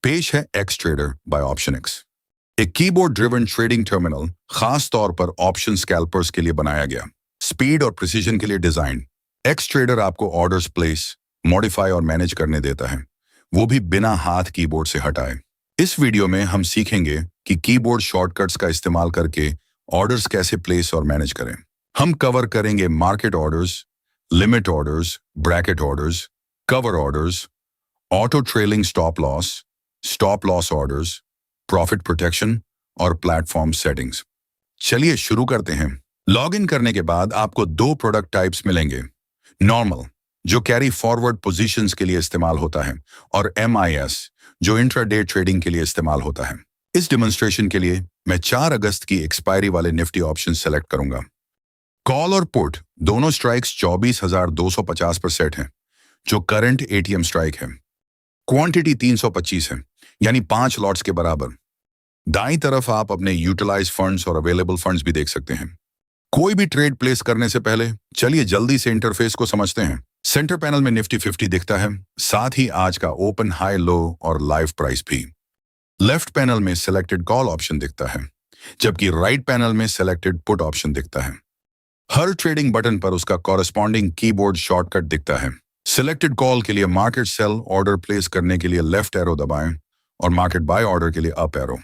पेश है x trader by option x, एक कीबोर्ड ड्रिवन ट्रेडिंग टर्मिनल खास तौर पर ऑप्शन स्कैल्पर्स के लिए बनाया गया, स्पीड और प्रिसीजन के लिए डिजाइन। एक्स ट्रेडर आपको ऑर्डर्स प्लेस, मॉडिफाई और मैनेज करने देता है, वो भी बिना हाथ कीबोर्ड से हटाए। इस वीडियो में हम सीखेंगे कि कीबोर्ड शॉर्टकट्स का इस्तेमाल करके ऑर्डर्स कैसे प्लेस और मैनेज करें। हम कवर करेंगे market orders, limit orders, bracket orders, cover orders, auto trailing stop loss orders, profit protection और प्लेटफॉर्म सेटिंग्स। चलिए शुरू करते हैं। लॉगिन करने के बाद आपको दो प्रोडक्ट टाइप्स मिलेंगे, नॉर्मल जो कैरी फॉरवर्ड पोजीशंस के लिए इस्तेमाल होता है और MIS जो इंट्राडे ट्रेडिंग के लिए इस्तेमाल होता है। इस डेमोन्स्ट्रेशन के लिए मैं 4 अगस्त की एक्सपायरी वाले निफ्टी ऑप्शन सेलेक्ट करूंगा। कॉल और पुट दोनों स्ट्राइक्स 24,250 पर सेट हैं, जो करंट ATM स्ट्राइक है। क्वांटिटी 325 है, यानी 5 लॉट्स के बराबर। दाईं तरफ आप अपने यूटिलाइज फंड्स और अवेलेबल फंड्स भी देख सकते हैं। कोई भी ट्रेड प्लेस करने से पहले चलिए जल्दी से इंटरफेस को समझते हैं। सेंटर पैनल में निफ्टी 50 दिखता है, साथ ही आज का ओपन, हाई, लो और लाइव प्राइस भी। लेफ्ट पैनल में सिलेक्टेड कॉल ऑप्शन दिखता है, जबकि राइट पैनल में सिलेक्टेड पुट ऑप्शन दिखता है। हर ट्रेडिंग बटन पर उसका कॉरेस्पॉन्डिंग कीबोर्ड शॉर्टकट दिखता है। सिलेक्टेड कॉल के लिए मार्केट सेल ऑर्डर प्लेस करने के लिए लेफ्ट एरो दबाएं और मार्केट बाय ऑर्डर के लिए up arrow.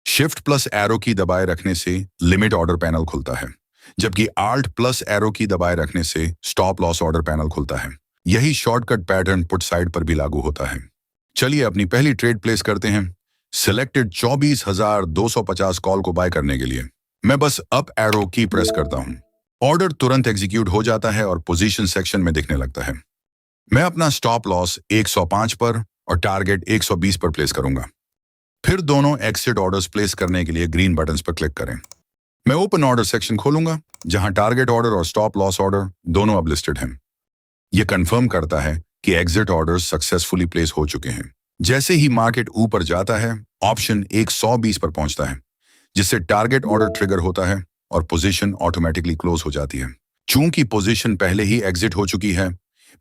Shift plus arrow की दबाए रखने से लिमिट ऑर्डर पैनल खुलता है, जबकि आल्ट प्लस एरो की दबाए रखने से स्टॉप लॉस ऑर्डर पैनल खुलता है। यही शॉर्टकट पैटर्न पुट साइड पर भी लागू होता है। चलिए अपनी पहली ट्रेड प्लेस करते हैं। सिलेक्टेड 24,250 कॉल को बाय करने के लिए मैं बस अप एरो की प्रेस करता हूं। ऑर्डर तुरंत एग्जीक्यूट हो जाता है और पोजीशन सेक्शन में दिखने लगता है। मैं अपना स्टॉप लॉस 105 पर और टारगेट 120 पर प्लेस करूंगा। फिर दोनों एक्सिट ऑर्डर्स प्लेस करने के लिए ग्रीन बटन्स पर क्लिक करें। मैं ओपन ऑर्डर सेक्शन खोलूंगा, जहां टारगेट ऑर्डर और स्टॉप लॉस ऑर्डर दोनों अब लिस्टेड हैं। यह कंफर्म करता है कि एग्जिट ऑर्डर्स सक्सेसफुली प्लेस हो चुके हैं। जैसे ही मार्केट ऊपर जाता है, ऑप्शन 120 पर पहुंचता है, जिससे टारगेट ऑर्डर ट्रिगर होता है और पोजीशन ऑटोमेटिकली क्लोज हो जाती है। चूंकि पोजीशन पहले ही एग्जिट हो चुकी है,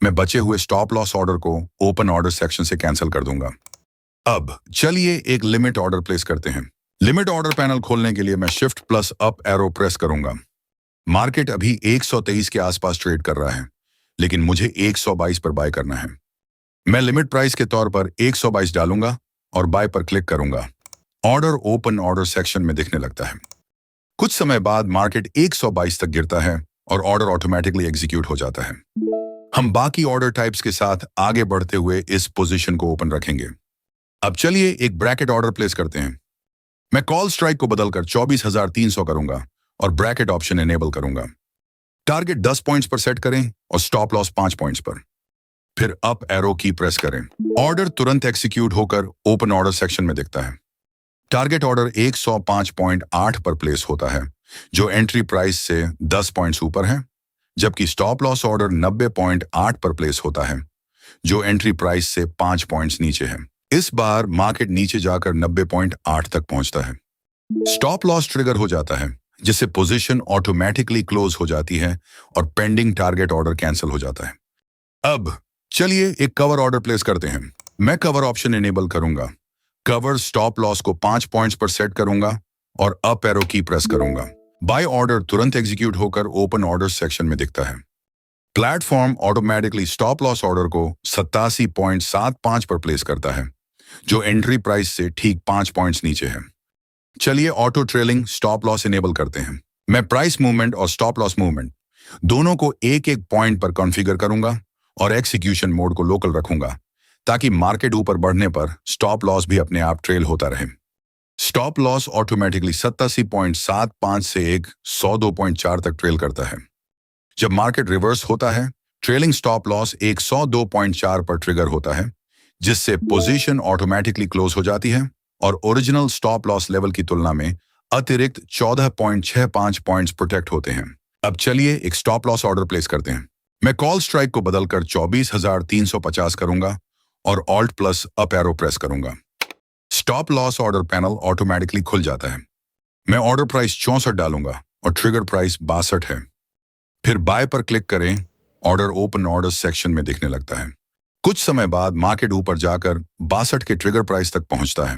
मैं बचे हुए स्टॉप लॉस ऑर्डर को ओपन ऑर्डर सेक्शन से कैंसिल कर दूंगा। अब चलिए एक लिमिट ऑर्डर प्लेस करते हैं। लिमिट ऑर्डर पैनल खोलने के लिए मैं shift plus up arrow press करूंगा। मार्केट अभी 123 के आसपास ट्रेड कर रहा है, लेकिन मुझे 122 पर बाय करना है। मैं लिमिट प्राइस के तौर पर 122 डालूंगा और बाय पर क्लिक करूंगा। ऑर्डर ओपन ऑर्डर सेक्शन में दिखने लगता है। कुछ समय बाद मार्केट 122 तक गिरता है और ऑर्डर ऑटोमेटिकली एग्जीक्यूट हो जाता है। हम बाकी ऑर्डर टाइप्स के साथ आगे बढ़ते हुए इस पोजीशन को ओपन रखेंगे। अब चलिए एक ब्रैकेट ऑर्डर प्लेस करते हैं। मैं कॉल स्ट्राइक को बदलकर 24,300 करूंगा और ब्रैकेट ऑप्शन एनेबल करूंगा। टारगेट 10 पॉइंट्स पर सेट करें और स्टॉप लॉस 5 पॉइंट्स पर। फिर अप एरो की प्रेस करें। ऑर्डर तुरंत एग्जीक्यूट होकर ओपन ऑर्डर सेक्शन में दिखता है। टारगेट ऑर्डर 105.8 पर प्लेस होता है, जो एंट्री प्राइस से 10 पॉइंट्स ऊपर है, जबकि स्टॉप लॉस ऑर्डर 90.8 पर प्लेस होता है, जो एंट्री प्राइस से 5 पॉइंट्स नीचे है। इस बार मार्केट नीचे जाकर 90.8 तक पहुंचता है। स्टॉप लॉस ट्रिगर हो जाता है, जिससे पोजीशन ऑटोमेटिकली क्लोज हो जाती है और पेंडिंग टारगेट ऑर्डर कैंसिल हो जाता है। अब चलिए एक कवर ऑर्डर प्लेस करते हैं। मैं कवर ऑप्शन एनेबल करूंगा। कवर स्टॉप लॉस को 5 पॉइंट्स पर सेट करूंगा और अप एरो की प्रेस करूंगा। बाय ऑर्डर तुरंत एग्जीक्यूट होकर ओपन ऑर्डर सेक्शन में दिखता है। Platform automatically stop loss order को 87.75 पर प्लेस करता है, जो एंट्री प्राइस से ठीक 5 पॉइंट्स नीचे है। चलिए auto trailing stop loss enable करते हैं। मैं प्राइस मूवमेंट और स्टॉप लॉस मूवमेंट दोनों को एक एक पॉइंट पर कॉन्फ़िगर करूंगा और एक्सिक्यूशन मोड को लोकल रखूंगा, ताकि मार्केट ऊपर बढ़ने पर स्टॉप लॉस भी अपने आप ट्रेल होता रहे। स्टॉप लॉस ऑटोमेटिकली 87.75 से एक 102.4 तक ट्रेल करता है। जब मार्केट रिवर्स होता है, ट्रेलिंग स्टॉप लॉस एक 102.4 पर ट्रिगर होता है, जिससे पोजीशन ऑटोमेटिकली क्लोज हो जाती है और ओरिजिनल स्टॉप लॉस लेवल की तुलना में अतिरिक्त 14.65 पॉइंट्स प्रोटेक्ट होते हैं। अब चलिए एक स्टॉप लॉस ऑर्डर प्लेस करते हैं। मैं कॉल स्ट्राइक को बदलकर 24,350 करूंगा और alt plus up arrow press करूंगा। Stop loss order panel automatically खुल जाता है। मैं ऑर्डर प्राइस 64 डालूंगा और ट्रिगर प्राइस 62 है। फिर बाय पर क्लिक करें। ऑर्डर ओपन ऑर्डर सेक्शन में दिखने लगता है। कुछ समय बाद मार्केट ऊपर जाकर 62 के ट्रिगर प्राइस तक पहुंचता है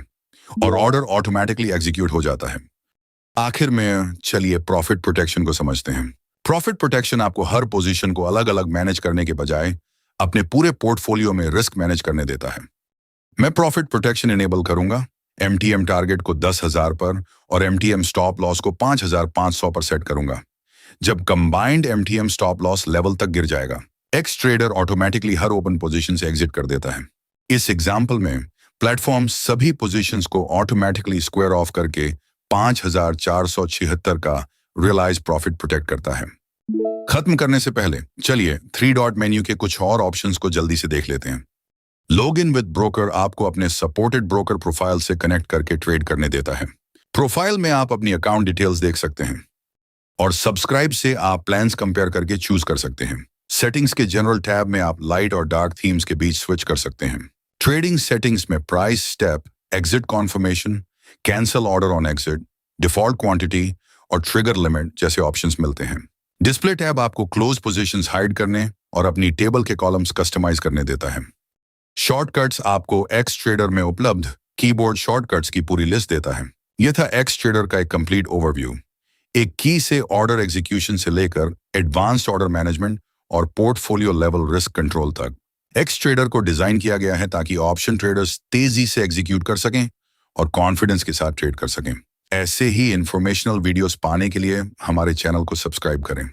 और ऑर्डर ऑटोमेटिकली एग्जीक्यूट हो जाता है। आखिर में चलिए प्रॉफिट प्रोटेक्शन को समझते हैं। प्रॉफिट प्रोटेक्शन आपको हर पोजीशन को अलग अलग मैनेज करने के बजाय अपने पूरे पोर्टफोलियो में रिस्क मैनेज करने देता है। मैं प्रॉफिट प्रोटेक्शन इनेबल करूंगा। एमटीएम टारगेट को 10,000 पर और एमटीएम स्टॉप लॉस को 5,500 पर सेट करूंगा। जब combined MTM stop loss level तक गिर जाएगा, एक्स ट्रेडर ऑटोमेटिकली हर ओपन पोजीशन से एग्जिट कर देता है। इस एग्जाम्पल में प्लेटफॉर्म सभी पोजीशंस को ऑटोमेटिकली स्क्वायर ऑफ करके 5,476 का रियलाइज प्रॉफिट प्रोटेक्ट करता है। खत्म करने से पहले चलिए 3 डॉट मेन्यू के कुछ और ऑप्शंस को जल्दी से देख लेते हैं। लॉग इन विद ब्रोकर आपको अपने सपोर्टेड ब्रोकर प्रोफाइल से कनेक्ट करके ट्रेड करने देता है। प्रोफाइल में आप अपनी अकाउंट डिटेल्स देख सकते हैं और सब्सक्राइब से आप प्लान्स कंपेयर करके चूज कर सकते हैं। सेटिंग्स के जनरल टैब में आप लाइट और डार्क थीम्स के बीच स्विच कर सकते हैं। ट्रेडिंग सेटिंग्स में price step, exit conformation, cancel order on exit, default quantity और ट्रिगर लिमिट जैसे ऑप्शंस मिलते हैं। डिस्प्ले टैब आपको क्लोज पोजीशंस हाइड करने और अपनी टेबल के कॉलम्स कस्टमाइज करने देता है। शॉर्टकट्स आपको एक्स ट्रेडर में उपलब्ध कीबोर्ड शॉर्टकट्स की पूरी लिस्ट देता है। यह था एक्स ट्रेडर का एक कंप्लीट ओवरव्यू। एक की से ऑर्डर एग्जीक्यूशन से लेकर एडवांस्ड ऑर्डर मैनेजमेंट और पोर्टफोलियो लेवल रिस्क कंट्रोल तक एक्स ट्रेडर को डिजाइन किया गया है ताकि ऑप्शन ट्रेडर्स तेजी से एग्जीक्यूट कर सकें और कॉन्फिडेंस के साथ ट्रेड कर सकें। ऐसे ही इंफॉर्मेशनल वीडियोस पाने के लिए हमारे चैनल को सब्सक्राइब करें।